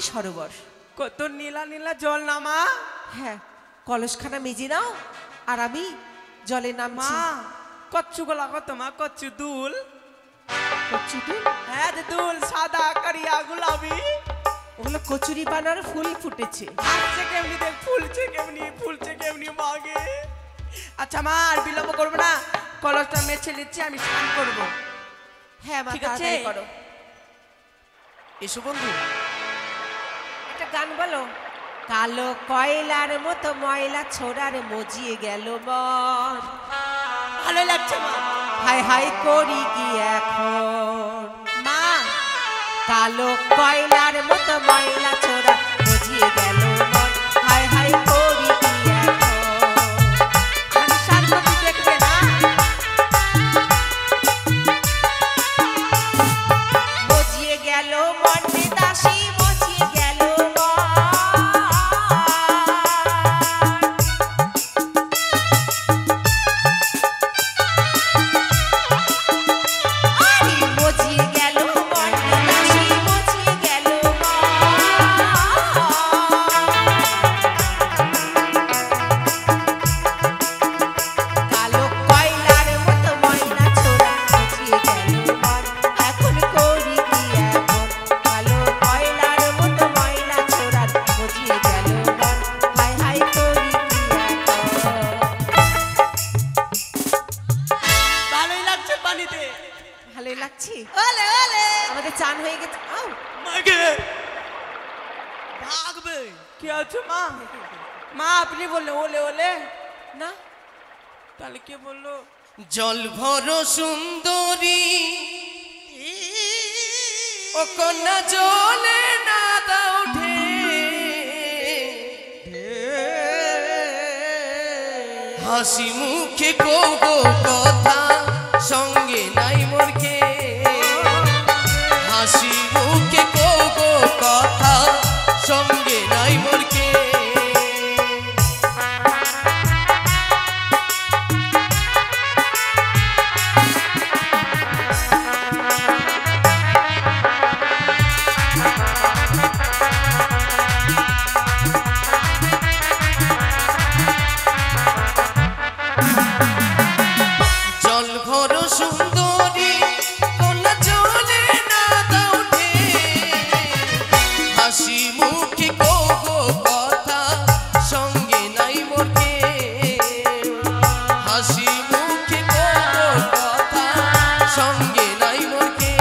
সরোবর। কত নীলা নীলা জল না মা? হ্যাঁ, কলসখানা মেজে নাও আর আমি জলে নামছি। মা কচ্ছু গোলা কত মা? কচ্ছু দুল? কচু দুল? হ্যাঁ দুল, সাদা কারিয়া গোলাপি। ওগুলো কচুরি বানার ফুল ফুটেছে। আসছে কেমনি দেখ, ফুলছে কেমনি, ফুলছে কেমনি মাগে। আচ্ছা মা আর বিলম্ব করবো না, কলসটা মেছে নিচ্ছি, আমি স্নান করবো। হ্যাঁ মা, ঠিক আছে করো। এসো বন্ধু, একটা গান বলো। কালো কয়লার মতো ময়লা ছোড়ার মজিয়ে গেল মন। ভালো লাগছে মা। হাই হাই করি কি এখন মা? কালো কয়লার মতো ময়লা ছোড়া মজিয়ে গেল মন। হাই হাই করি কি এখন। আমি শান্তি দেখবে না? মজিয়ে গেল মন দাসী, মজিয়ে গেল মজিয়ে গেল মন দাসী, মজিয়ে গেল আসবে। কি আছে মা? মা আপনি বললে ওলে ওলে না, তাহলে কে বললো? জল ভরো সুন্দরী ও কন্যা জলে না দাও হাসি মুখে কগো কথা সঙ্গে নাই মোরকে হাসি মুখে কগো কথা সঙ্গে নাই মোরকে জল ভরো সুন্দরী কন্যা জলে না দাও হাসি মুখে কগো কথা সঙ্গে নাই মোরকে হাসি মুখে কগো কথা সঙ্গে নাই মোরকে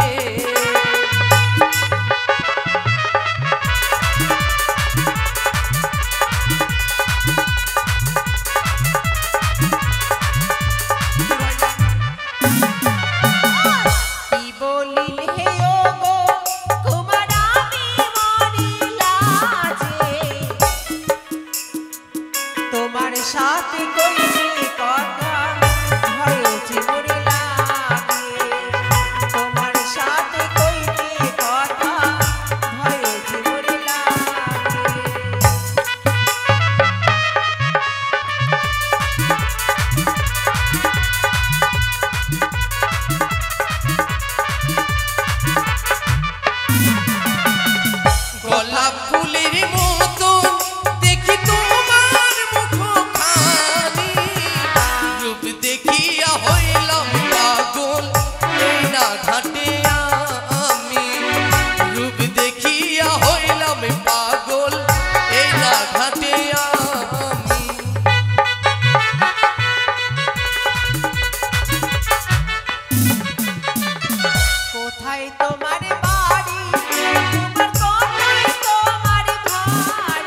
কি বলিল হে ওগো তোমার আমি মরিলা যে তোমার সাথে কইছি কথা হয়েছে মরিলা তোমার সাথে কইছি কথা হয়েছে মরিলা গোলাপ ফুলের মতন দেখি তোমার মুখখানি রূপ দেখিয়া হইলাম পাগল এই না ঘাটে আমি রূপ দেখিয়া হইলাম পাগল এই না ঘাটে আমি কোথায় তোমার বাড়ি তোমার কোথায় তোমার ঘর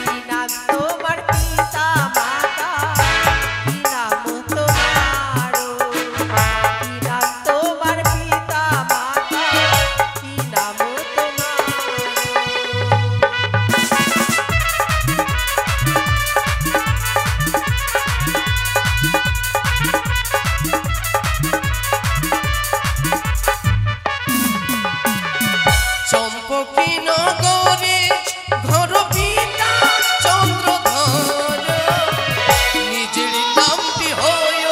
কি নাম তোমার পিতা মাতা কি নাম তোমার কি নাম তোমার পিতা মাতা কি নাম তোমার চম্পকী নগরে ঘর পিতা চন্দ্রধর নিজের নামটি হয়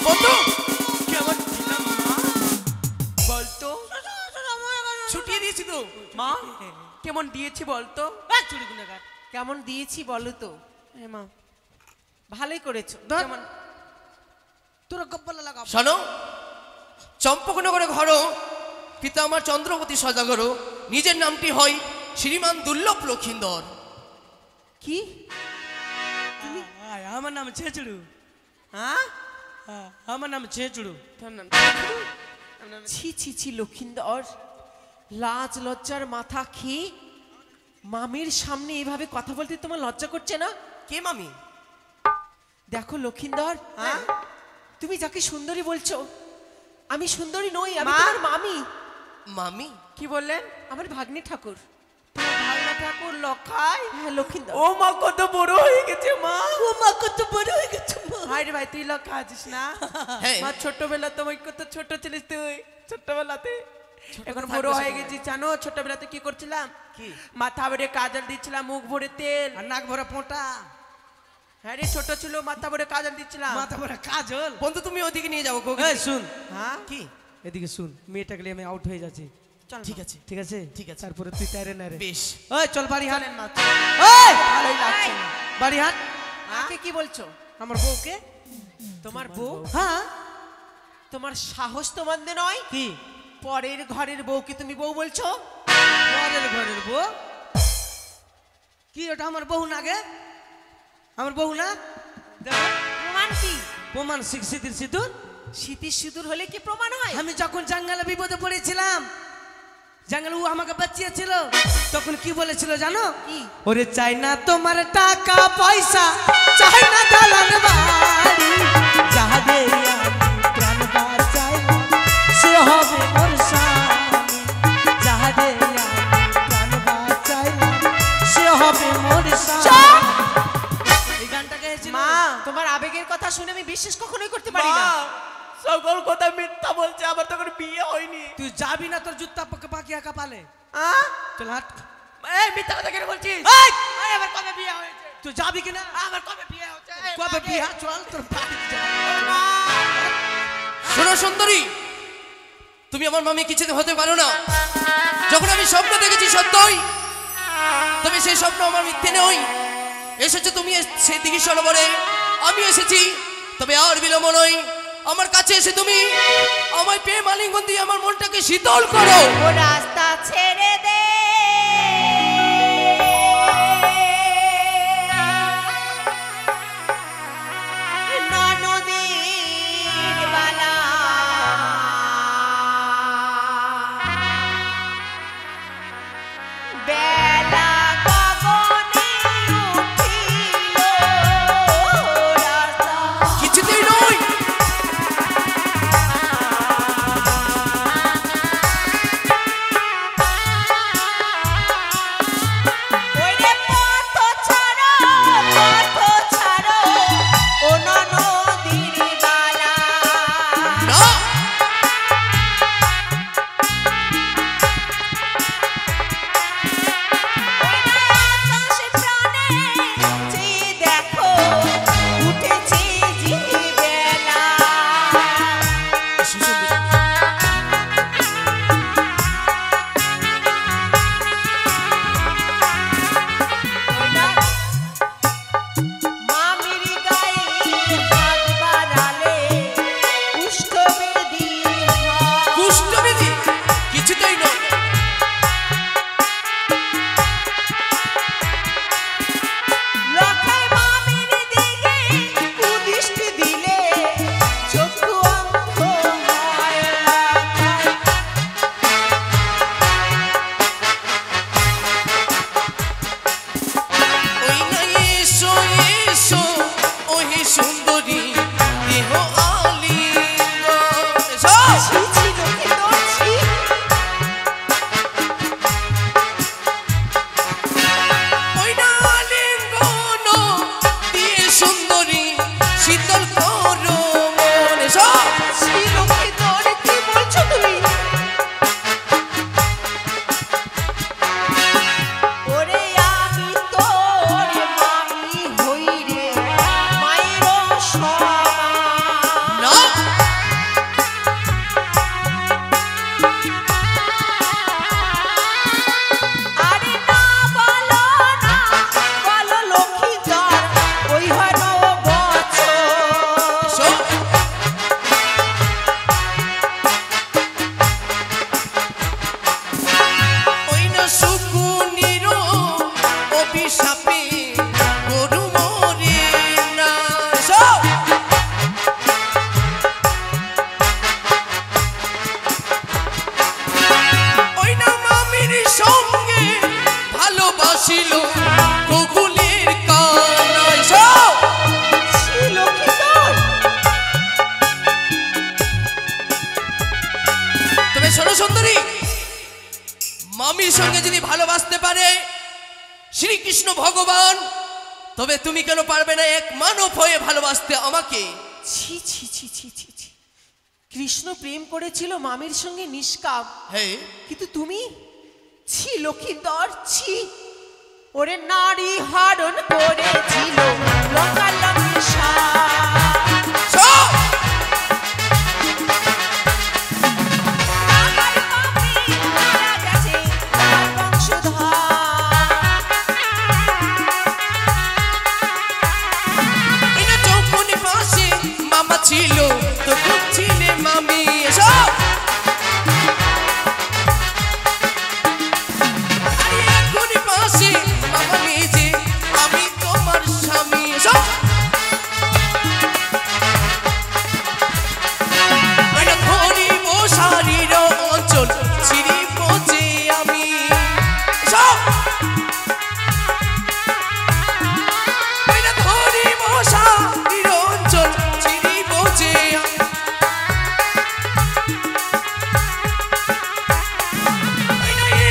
বন্ধু কেমন দিলাম মা? বলতো ছুটিয়ে দিয়েছি তো মা কেমন দিয়েছি বলতো? চুরি গুনাগার। কেমন দিয়েছি বলো তো এ মা ভালোই করেছো ধর। কেমন তোরা গপ্পলা লাগা। শোনো চম্পকনগরে ঘর পিতা আমার চন্দ্রপতি সদাগর নিজের নামটি হয় শ্রীমান দুর্লভ লক্ষিন্দর কি আমার নাম ছেচড়ু। হ্যাঁ আমার নাম ছেচড়ু। তোর নাম ছি ছি ছি লক্ষিন্দর লাজ লজ্জার মাথা খেয়ে মামির সামনে এভাবে কথা বলতে তোমার লজ্জা করছে না? কে মামি? দেখো লক্ষিন্দর হ্যাঁ? তুমি যাকে সুন্দরী বলছো আমি সুন্দরী নই, আমি মা? তোমার মামি। মামি কি বললেন? আমার ভাগ্নে ঠাকুর। তোমার ভাগনা ঠাকুর লক্ষাই? হ্যাঁ লক্ষিন্দর। ও মা কত বড় হয়ে গেছে মা। ও মা কত বড় হয়ে গেছে মা। হাই রে ভাই তুই লক্ষা আছিস না? হ্যাঁ। মা ছোটবেলা তোমায় কত ছোট ছিলিস তুই ছোটবেলাতে। এখন বড় হয়ে গেছি জানো ছোটবেলাতে কি করছিলাম? কি? মাথা ভরে কাজল দিচ্ছিলাম, মুখ ভরে তেল। আর নাক ভরা পোঁটা। হ্যাঁ রে ছোট ছিল মাথা ভরে কাজল দিচ্ছিলাম। মাথা ভরা কাজল। বন্ধু তুমি ওদিকে নিয়ে যাবো গো। এই শুন, হ্যাঁ কি? এদিকে শুন, মেয়েটাকে নিয়ে আমি আউট হয়ে যাচ্ছি। চল ঠিক আছে ঠিক আছে? ঠিক আছে। তারপরে তুই তাইরে না রে। বেশ। ওই চল বাড়ি হাট। চলেন মা ওই ভালোই লাগছে না। বাড়ি হাট। কাকে কি বলছো? আমার বউকে। তোমার বউ? হ্যাঁ। তোমার সাহস তো মন্দে নয়, কি? পরের ঘরের বউকে তুমি বউ বলছো? পরের ঘরের বউ? কি ওটা আমার বউ না গে? আমার বউ না? দেখো প্রমাণ কি? প্রমাণ শিক্ষিতির সিঁদুর। স্মৃতির সিঁদুর হলে কি প্রমাণ হয়? আমি যখন জাঙ্গালে বিপদে পড়েছিলাম, জঙ্গল ও আমাকে বাঁচিয়েছিল তখন কি বলেছিল জানো? কি? ওরে চাই না তোমার টাকা পয়সা, চাই না দালান বাড়ি, যাহাদের প্রাণ বাঁচাইলাম সে হবে মোর স্বামী, যাহাদের প্রাণ বাঁচাইলাম সে হবে মোর স্বামী। এই গানটা গেয়েছিল মা তোমার আবেগের কথা শুনে আমি বিশ্বাস কখনোই করতে পারি না। মা, সকল কথা মিথ্যা বলছে, আমার তখন বিয়ে হয়নি। তুই যাবি না তোর জুতা পাকিয়া কপালে? আহ? চল হাট। এই মিথ্যা কথা কেন বলছিস? এই! এই, আমার কবে বিয়ে হয়েছে? তুই যাবি কিনা? আমার কবে বিয়ে হচ্ছে? এই, কবে মাকে- বিয়া? চল তোর বাড়ি যা। মা! শোনো সুন্দরী, তুমি আমার মামি কিছুতে হতে পারো না। যখন আমি স্বপ্ন দেখেছি সত্যই, তবে সেই স্বপ্ন আমার মিথ্যে নয়। এসেছো তুমি সেই দিঘি সরোবরে, আমি এসেছি, তবে আর বিলম্ব নয়। আমার কাছে এসে তুমি আমায় প্রেম আলিঙ্গন দিয়ে আমার মনটাকে শীতল করো। ও রাস্তা ছেড়ে দে, নদীর বালা, বেলা গগনে উঠিল রাস্তা। কিছুতেই নয়। ওরে পথ ছাড়ো, পথ ছাড়ো, ও নদীর বালা। না, আকাশে প্রাণে চেয়ে দেখো, উঠেছে জি বেলা। সুন্দরী, মামির গায়ে হাত বাড়ালে কুষ্ঠবেদী হয়। কুষ্ঠবেদী কিছুতেই নয়। লোকে মামির দিকে কুদৃষ্টি দিলে চক্ষু অন্ধ হয়। ওই না এসো এসো ওহে সুন্দরী দেহ আলিঙ্গন। এসো। ছি ছি লোকে তোর ছি। ওই না আলিঙ্গন দিয়ে সুন্দরী শীতল করো মন। এসো। ছি লোকে তোর, কি বলছো তুমি? ওরে আমি তোর মামি হই রে, মায়ের সমান। না, আরে না বলো না, বলো লক্ষ্মীধর, ওই হলো বছর। এসো। ওই না শকুনির অভিশাপে গরু মরে না। এসো। ওই না মামির সঙ্গে ভালোবাসিল গোকুলের কানা। এসো। ছি লক্ষ্মীধর। তবে শোনো সুন্দরী, মামির সঙ্গে যদি ভালোবাসতে পারে শ্রীকৃষ্ণ ভগবান, তবে তুমি কেন পারবে না এক মানব হয়ে ভালোবাসতে আমাকে? ছি ছি ছি ছি ছি ছি। কৃষ্ণ প্রেম করেছিল মামির সঙ্গে নিষ্কাম, হ্যাঁ, কিন্তু তুমি? ছি লক্ষ্মীধর ছি। ওরে নারী হরণ করেছিল লঙ্কালঙ্কি সব আমার পাপে মারা গেছে তার বংশধর। এটা চৌকনি পাশে মামা ছিল তো খুঁজছিলে মামি। সব এখনই পাশে মামা নিজে, আমি তোমার স্বামী। সব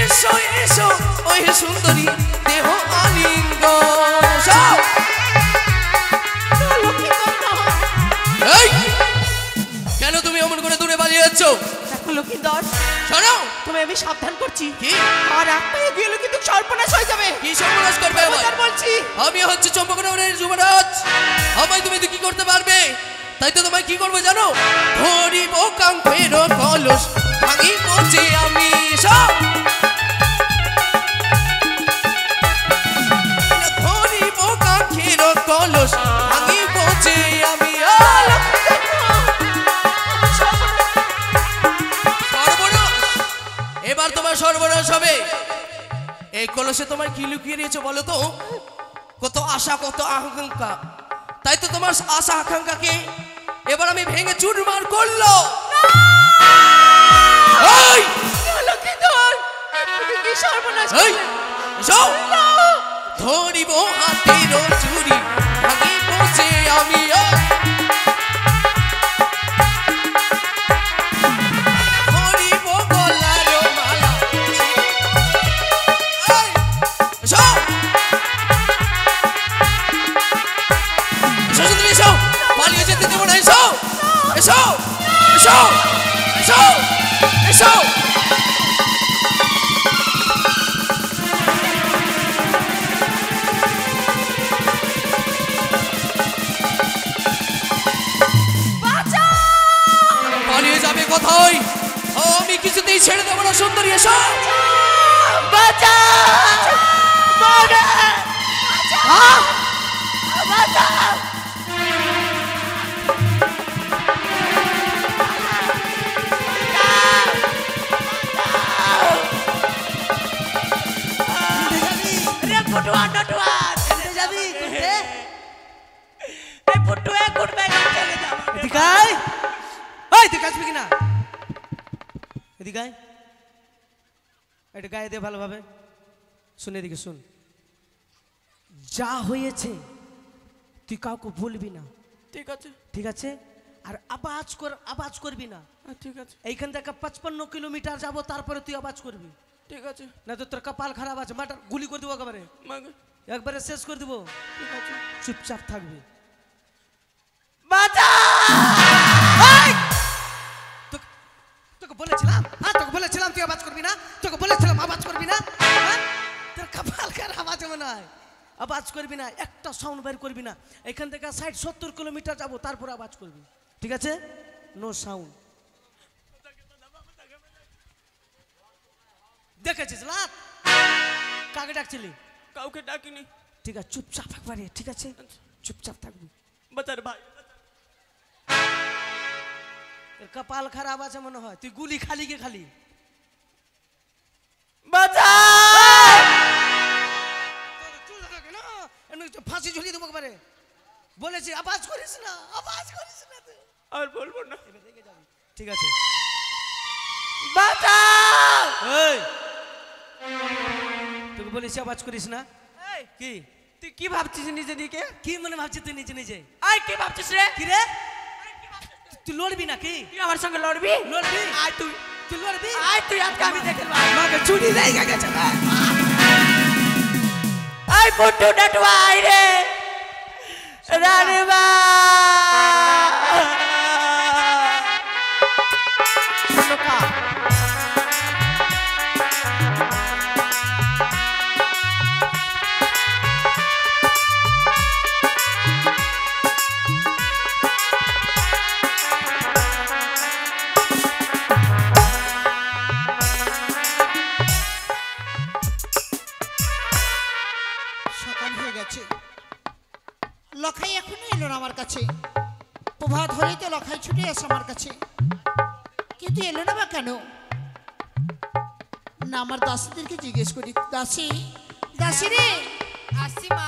এসো এসো ওই সুন্দরী দেহ আলিঙ্গন এসো। এই, কেন তুমি অমন করে দূরে পালিয়ে যাচ্ছ? দেখো লক্ষিন্দর, শোনো, তুমি আমি সাবধান করছি, কি আর একটাই গেলে কিন্তু সর্বনাশ হয়ে যাবে। কি সর্বনাশ করবে আমায়? খবরদার বলছি। আমি হচ্ছে চম্পকনগরের যুবরাজ, আমায় তুমি কি করতে পারবে? তাই তো তোমায় কি করবো জানো? ধরিব কাঙ্ক্ষের কলস ভাঙিব যে আমি সব, ধরিব কাঙ্ক্ষের কলস ভাঙিব যে আমি। সর্বনাশ, এবার তোমার সর্বনাশ হবে। এই কলসে তোমার কি লুকিয়ে রয়েছে বলো তো? কত আশা, কত আকাঙ্ক্ষা, তাই তো তোমার আশা আকাঙ্ক্ষাকে এবার আমি ভেঙে চুরমার করলো। এই, লক্ষিন্দর, তুমি কি সর্বনাশ এই, করলে? এসো। ধরিব হাতের চুরি ভাঙিব যে আমি। ধরিব গলার মালা। এই, এসো। এসো সুন্দরী, এসো, পালিয়ে যেতে দেবো না। এসো এসো এসো এসো এসো। পালিয়ে যাবে কোথায়? আমি কিছুতেই ছেড়ে দেবো না সুন্দরী। এসো। যাবি কোথায়? এই ফুটু এক ঘুরবে চলে যাবো। এদিকে আয়। ওই তুই কাছবি কিনা? এদিকে আয়। এটা গায়ে দে ভালোভাবে। শুন এদিকে শুন, যা হয়েছে তুই কাউকে বলবি না, ঠিক আছে, ঠিক আছে? আর আওয়াজ করবি না। ঠিক আছে, এইখান থেকে 55 কিলোমিটার যাবো, তারপরে তুই আওয়াজ করবি, ঠিক আছে। না তো তোর কপাল খারাপ আছে, মাটার গুলি করে দেবো একেবারে, মাগো, একবারে শেষ করে দেবো। ঠিক আছে। চুপচাপ থাকবি। বাঁচা! তোকে বলেছিলাম, হ্যাঁ তোকে বলেছিলাম তুই আওয়াজ করবি না, তোকে বলেছিলাম আওয়াজ করবি না, হ্যাঁ? তোর কপাল খারাপ আছে মনে হয়, আওয়াজ করবি না, একটা সাউন্ড বের করবি না। এখান থেকে 60-70 কিলোমিটার যাবো, তারপর আওয়াজ করবি, ঠিক আছে? No sound. দেখেছিস রাত কাকে ডাকছিলি? কাউকে ডাকিনি। ঠিক আছে, চুপচাপ একবারে, ঠিক আছে? চুপচাপ থাকবি। বাঁচার ভাই, এর কপাল খারাপ আছে মনে হয়, তুই গুলি খালি কে খালি? বাঁচা! ফাঁসি ঝুলিয়ে দেবো একবারে, বলেছি আওয়াজ করিস না, আওয়াজ করিস না তুই। আর বলবো না। ঠিক আছে? বাঁচা! এই তোকে বলেছি আওয়াজ করিস না। এই, কি তুই কি ভাবছিস নিজে দিকে? কি মনে ভাবছিস তুই নিজে নিজে? আয়, কি ভাবছিস রে? কি রে, তুই লড়বি না কি? তুই আমার সঙ্গে লড়বি? লড়বি? আয় তুই, তুই লড়বি? আয় তুই, আজকে আমি দেখে নেবো। মাকে চুরি লেগে গেছে না। আয় ফুটু ডাটুয়া, আয় রে রানী মা। সকাল হয়ে গেছে, লখাই এখনো এলো না আমার কাছে। প্রভাত হলেই তো লখাই ছুটে আসে আমার কাছে, কিন্তু এলো না বা কেন? না, আমার দাসীদেরকে জিজ্ঞেস করি। দাসী, দাসী রে। আসছি মা।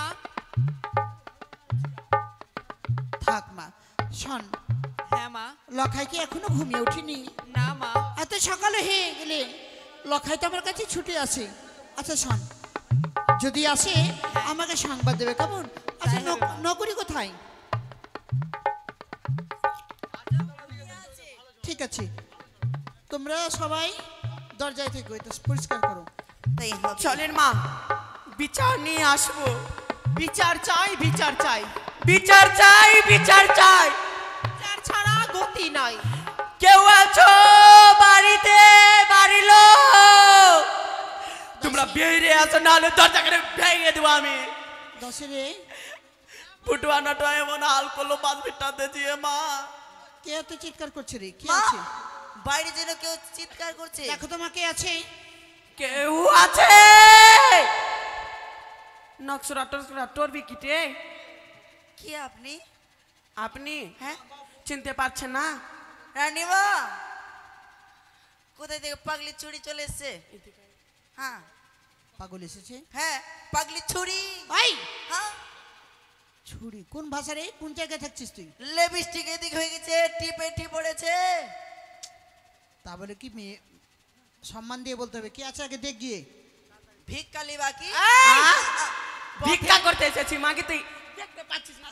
থাক মা, শোন, হ্যাঁ মা। লখাই কি এখনো ঘুমিয়ে উঠিনি? না মা। এত সকালে হয়ে গেলে লখাই তো আমার কাছে ছুটে আসে। আচ্ছা শোন, যদি আসে আমাকে সংবাদ দেবে, কেমন? আচ্ছা নকরি কোথায়? ঠিক আছে, তোমরা সবাই দরজায় থেকে পরিষ্কার করো। তাই হবে। চলেন মা, বিচার নিয়ে আসবো। বিচার চাই, বিচার চাই, বিচার চাই, বিচার চাই। বিচার ছাড়া গতি নাই। কেউ আছো বাড়িতে? বাড়ির লোক তোমরা বেরিয়ে আসো, নাহলে দরজা করে ভেঙে দেবো আমি। দাসী রে, ফুটুয়া নটুয়া এমন হাল করলো বাঁধবিটাতে দিয়ে মা। কে এত চিৎকার করছে রে? কে মা, আছে? বাইরে যেন কেউ চিৎকার করছে। দেখো তোমার কে আছে? কেউ আছে? নকশরা টকশরা টরবি কিটে। কি আপনি? আপনি হ্যাঁ চিনতে পারছেন না? রানীমা, কোথায় থেকে পাগলি ছুরি চলে এসছে? হ্যাঁ পাগল এসেছে? হ্যাঁ, পাগলি ছুরি। ভাই, হ্যাঁ, ছুরি কোন ভাষা রে? কোন জায়গায় থাকছিস তুই? লিপস্টিক এদিক হয়ে গেছে, টিপে টি পড়েছে। তা বলে কি মেয়ে সম্মান দিয়ে বলতে হবে? কে আছে আগে দেখ গিয়ে। ভিক্ষালি বাকি। ভিক্ষা করতে এসেছি মাকে, তুই দেখতে পাচ্ছিস না?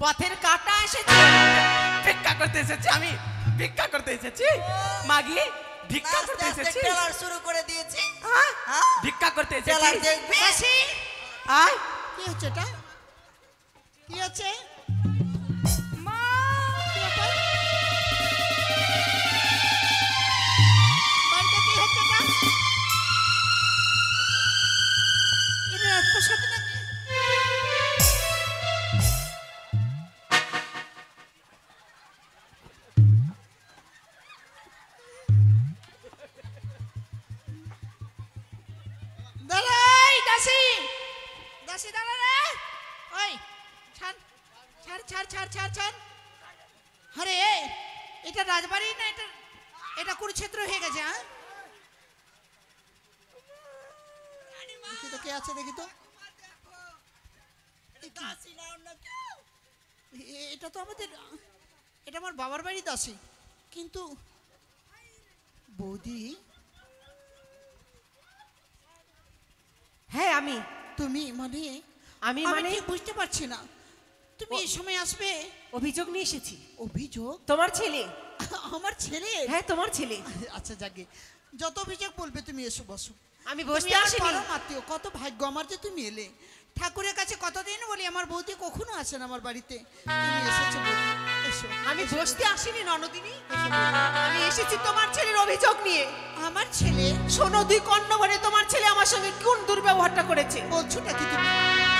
পথের কাটা এসেছে। ভিক্ষা করতে এসেছি আমি, ভিক্ষা করতে এসেছি মাগি, ভিক্ষা আস্তে করতে আস্তে এসেছি। টেলার শুরু করে দিয়েছি। হ্যাঁ? হ্যাঁ, ভিক্ষা করতে টেলার এসেছি। দেখবি। আয় কি হচ্ছে এটা? কি হচ্ছে? বাড়িতে কি হচ্ছে এটা? এটা রাজপ্রাসাদ নাকি? দাঁড়াই, দাসী দাসী দাঁড়া রে। ওই ছাড় ছাড় ছাড় ছাড় ছাড় ছাড়। আরে এটা রাজবাড়ি না, এটা এটা কুরুক্ষেত্র হয়ে গেছে। হ্যাঁ, দেখি তো কে আছে, দেখি তো। এটা তো আমাদের, এটা আমার বাবার বাড়ি দাসী। কিন্তু বৌদি, হ্যাঁ আমি, তুমি মানে আমি আমি মানে ঠিক বুঝতে পারছি না। তুমি এই সময় আসবে? অভিযোগ নিয়ে এসেছি। অভিযোগ? তোমার ছেলে। আমার ছেলে? হ্যাঁ তোমার ছেলে। আচ্ছা যাকে যত অভিযোগ বলবে তুমি এসো, বসো। আমি তুমি বসতে আমার আসিনি। পরম আত্মীয়, কত ভাগ্য আমার যে তুমি এলে। ঠাকুরের কাছে কতদিন বলি আমার বৌদি কখনো আসেন আমার বাড়িতে, তুমি এসেছো বৌদি, এসো। আমি এসো, বসতে আসিনি ননদিনী, এসো বৌদি। আমি এসেছি তোমার ছেলের অভিযোগ নিয়ে। আমার ছেলে? শোনো, দুই কর্ণবরে তোমার ছেলে আমার সঙ্গে কোন দুর্ব্যবহারটা করেছে। বলছোটা কি তুমি?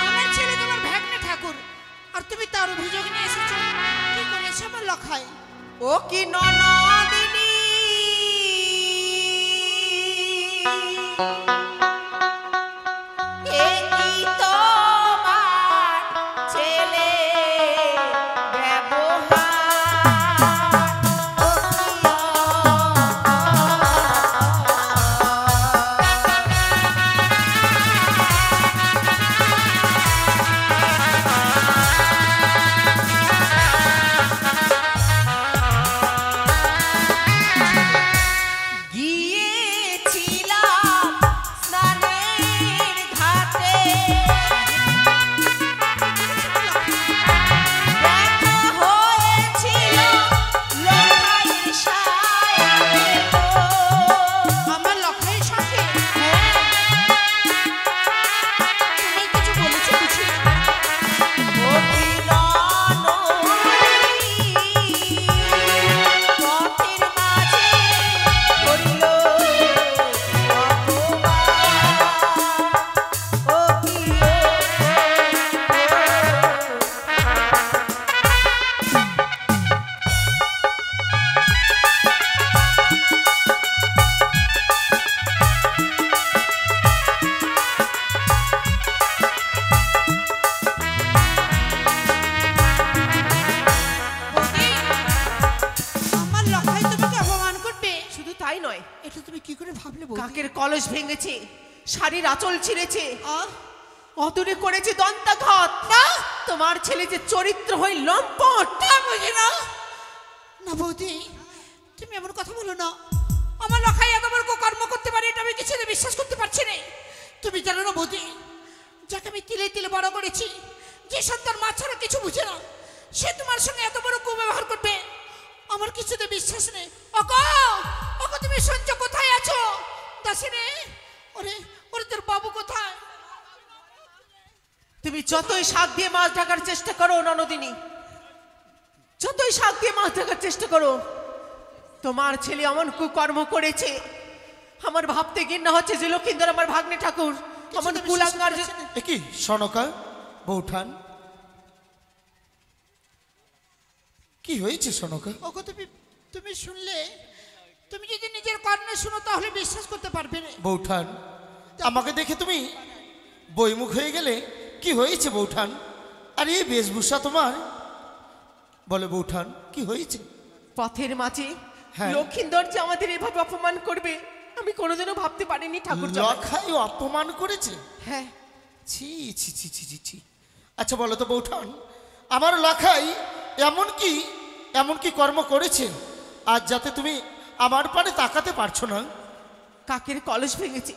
আমার ছেলে তোমার ভাগ্নে ঠাকুর, আর তুমি তার অভিযোগ নিয়ে এসেছো? কি করেছে আমার লখায়? ও কি ননদিনী, এ কি তোমার ছেলে ব্যবহার, ও গিয়েছিলাম স্নানের ঘাটে, দেখা হয়েছিল লখাইয়ের সাথে গো। আমার লখাইয়ের সঙ্গে? হ্যাঁ, তুমি কিছু বলেছো বুঝি? ও কি ননদিনী, পথের মাঝে করিল অপমান, ও কি বৌদি, আমার লখাই তোমাকে অপমান করবে? শুধু তাই নয়, এটা তুমি কি করে ভাবলে বৌদি? কাকের কলস ভেঙেছে, শাড়ির আঁচল ছিঁড়েছে, আর অদূরে করেছে দন্তাঘাত। না, তোমার ছেলে যে চরিত্র হই লম্পট। বুঝি না। না বৌদি, তুমি এমন কথা বলো না। আমার লখাই এত বড় কর্ম করতে পারে এটা আমি কিছুতে বিশ্বাস করতে পারছি না। তুমি জানো না বৌদি, যাকে আমি তিলে তিলে বড় করেছি, যে সন্তান মা ছাড়া কিছু বুঝে না, সে তোমার সঙ্গে এত বড় কুব্যবহার করবে আমার কিছুতে বিশ্বাস নেই। ওগো ওগো, তুমি শুনছো? কোথায় আছো দাসী রে? ওরে বলে তোর বাবু কোথায়? তুমি যতই শাক দিয়ে মাছ ঢাকার চেষ্টা করো ননদিনী, যতই শাক দিয়ে মাছ ঢাকার চেষ্টা করো, তোমার ছেলে এমন কুকর্ম করেছে আমার ভাবতে ঘৃণা হচ্ছে যে লক্ষিন্দর আমার ভাগ্নে ঠাকুর এমন কুলাঙ্গার। কি সনকা বৌঠান, কি হয়েছে সনকা? ওগো তুমি শুনলে, তুমি যদি নিজের কর্ণে শুনো তাহলে বিশ্বাস করতে পারবে না। বৌঠান, আমাকে দেখে তুমি বইমুখ হয়ে গেলে, কি হয়েছে বৌঠান? আর এই বেশভূষা তোমার, বলে বৌঠান কি হয়েছে? পথের মাঝে হ্যাঁ। লক্ষিন্দর যে আমাদের এভাবে অপমান করবে আমি কোনোদিনও ভাবতে পারিনি ঠাকুর জামাই। লখাই অপমান করেছে? হ্যাঁ। ছি ছি ছি ছি ছি ছি। আচ্ছা বলো তো বৌঠান, আমার লখাই এমন কি কর্ম করেছে আজ যাতে তুমি আমার পানে তাকাতে পারছো না? কাকের কলস ভেঙেছে,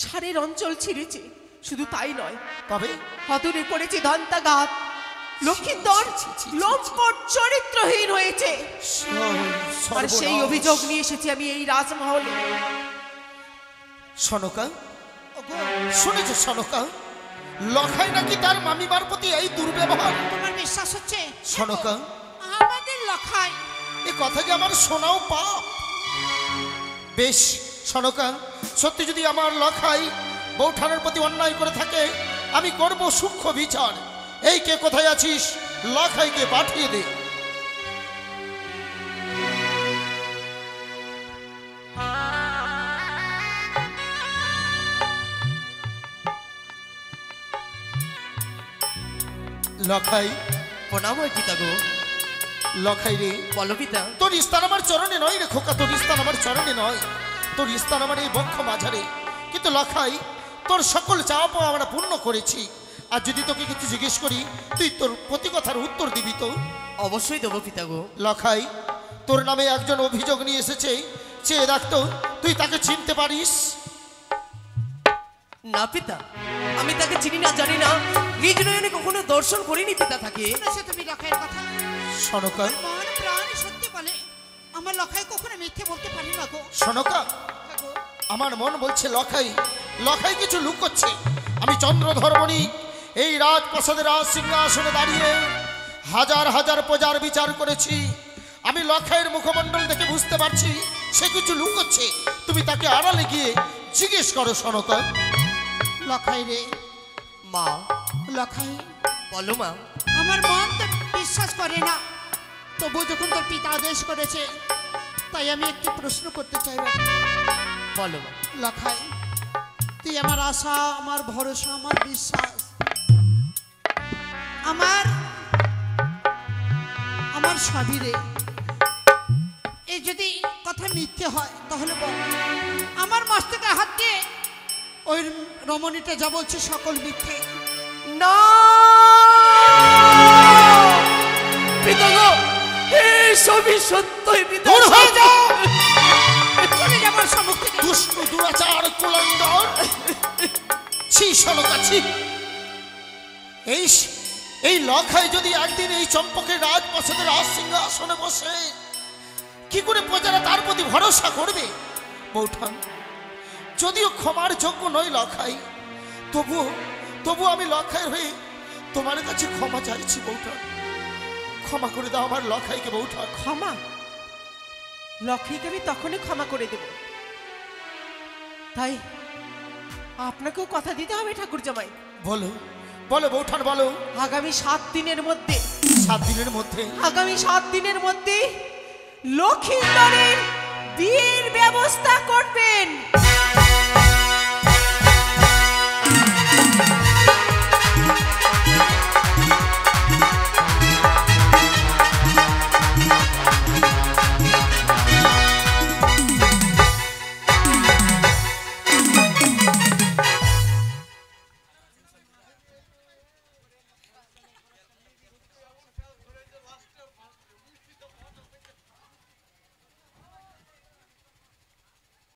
সারের অঞ্চল ছিঁড়েছে, শুধু তাই নয় তবে হতরে পড়েছে দন্তাঘাত। লক্ষিন্দর লম্পট চরিত্রহীন হয়েছে, আর সেই অভিযোগ নিয়ে এসেছি আমি এই রাজমহলে। সনকা শুনেছ সনকা, লখাই নাকি তার মামিমার প্রতি এই দুর্ব্যবহার? তোমার বিশ্বাস হচ্ছে? সনকা, আমাদের লখাই। এ কথা যে আমার শোনাও পাপ। বেশ সনকা, সত্যি যদি আমার লখাই বৌঠানের প্রতি অন্যায় করে থাকে, আমি করব সূক্ষ্ম বিচার। এই কে কোথায় আছিস, লখাইকে পাঠিয়ে দে। লখাই, প্রণাম হয় পিতা গো। লখাই রে, বলো পিতা। তোর স্থান আমার চরণে নয় রে খোকা, তোর স্থান আমার চরণে নয়, তোর স্থান আমার এই বক্ষ মাঝারে। কিন্তু লখাই, তোর সকল চাওয়া পাওয়া আমরা পূর্ণ করেছি। আর যদি তোকে কিছু জিজ্ঞেস করি, তুই তোর প্রতি কথার উত্তর দিবি তো? অবশ্যই দেবো পিতা গো। লখাই, তোর নামে একজন অভিযোগ নিয়ে এসেছে, চেয়ে রাখতো, তুই তাকে চিনতে পারিস? না পিতা, আমি তাকে চিনি না, জানি না, নিজ নয়নে কখনো দর্শন করিনি পিতা তাকে। শুনেছো তুমি লখাইয়ের কথা? সনকা, মন প্রাণ সত্যি বলে, আমার লখাই কখনো মিথ্যে বলতে পারি না গো। সনকা, আমার মন বলছে লখাই কিছু লুকোচ্ছে। আমি চন্দ্রধর বণিক এই রাজপ্রাসাদের রাজ সিংহাসনে দাঁড়িয়ে হাজার হাজার প্রজার বিচার করেছি। আমি লখাইয়ের মুখমণ্ডল দেখে বুঝতে পারছি সে কিছু লুকোচ্ছে। তুমি তাকে আড়ালে গিয়ে জিজ্ঞেস করো সনকা। লখাই রে, মা। লখাই, বলো মা। আমার মন তো বিশ্বাস করে না, তবু যখন তোর পিতা আদেশ করেছে তাই আমি একটি প্রশ্ন করতে চাই। বলো মা। লখাই, তুই আমার আশা, আমার ভরসা, আমার বিশ্বাস, আমার সবই রে। এই যদি কথা মিথ্যে হয় তাহলে বল, আমার মস্তকে হাত দিয়ে ওই রমণীটা যা বলছে সকল মিথ্যে। না পিতা গো, এই সবই সত্যই পিতা। দূর হয়ে যাও, চলে যাবার সম্মুখ থেকে। দুষ্ট দুরাচার কুলঙ্গর। ছি সনকা, ছি। এই লখাই যদি একদিন এই চম্পকের রাজপ্রাসাদের রাজ সিংহাসনে বসে, কি করে প্রজারা তার প্রতি ভরসা করবে? বৌঠান, যদিও ক্ষমার যোগ্য নয় লখাই, তবু আমি লখাইয়ের হয়ে তোমার কাছে ক্ষমা চাইছি বৌঠান। ক্ষমা করে দাও আমার লখাইকে বৌঠান। ক্ষমা? লক্ষীকে আমি তখনই ক্ষমা করে দেব, তাই আপনাকেও কথা দিতে হবে ঠাকুর জামাই। বলো বলো বৌঠান, বলো। আগামী 7 দিনের মধ্যে, 7 দিনের মধ্যে? আগামী 7 দিনের মধ্যে লক্ষিন্দরের বিয়ের ব্যবস্থা করবেন।